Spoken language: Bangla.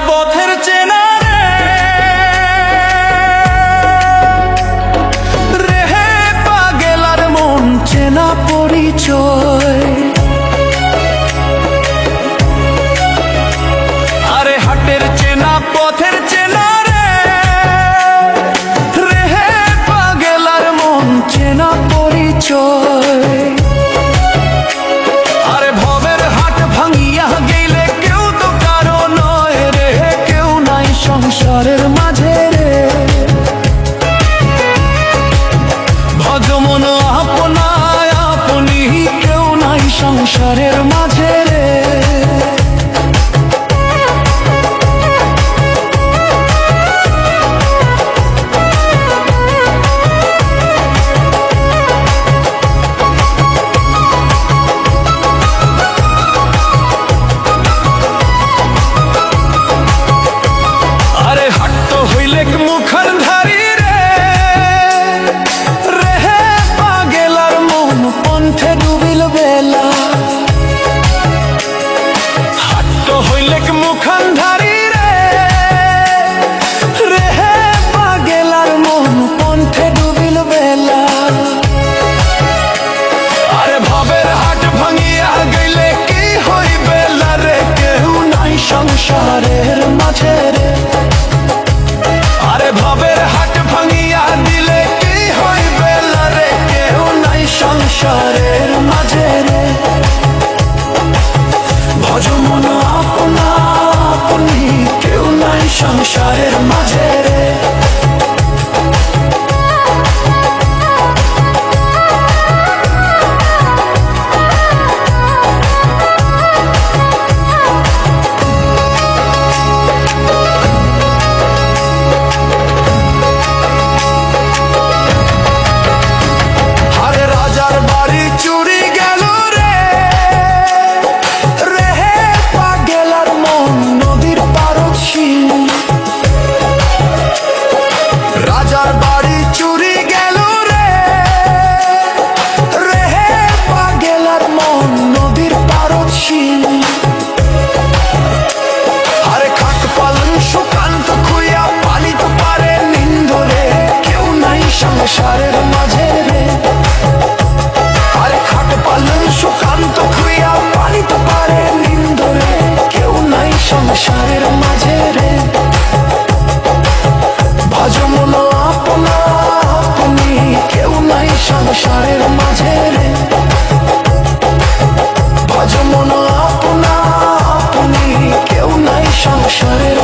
পথের চেনা রে হে পাগেলার মন চেনা পরিচয়। আরে হাটের চেনা পথের চেনা রে হে পাগেলার মন চেনা পরিচয়। আরে ভবের হাট ভাঙিয়া গেলে কেউ তো কারো নয় রে, কেউ নাই সংসারের মাঝে রে। ভজ মন আপনায় আপনি, কেউ নাই সংসারের মাঝে রে। মুখার ধারি রে রে হে পাগেলার মন পন্থে ডুবিল বেলা। হাট্ট হইলেক মুখান ধারি রে রে হে পাগেলার মন পন্থে ডুবিল বেলা। আরে ভবের হাট ভাঙিয়া গেলে কি হইবে রে, কেউ নাই সংসারের মাঝে রে। আরে ভবের হাট ভাঙিয়া দিলে কি হইবে রে, কেউ নাই সংসারের মাঝে রে। ভজ মন আপনা আপনি, কেউ নাই সংসারের মাঝে রে। সংসারের মাঝে রে আরে খাট পালন সুকান্ত খুইয়া পানি তো পারে নিন্দরে, কেউ নাই সংসারের মাঝে রে। ভজ মন আপনা আপনি, কেউ নাই সংসারের মাঝে রে। ভজ মন আপনা আপনি, কেউ নাই সংসারের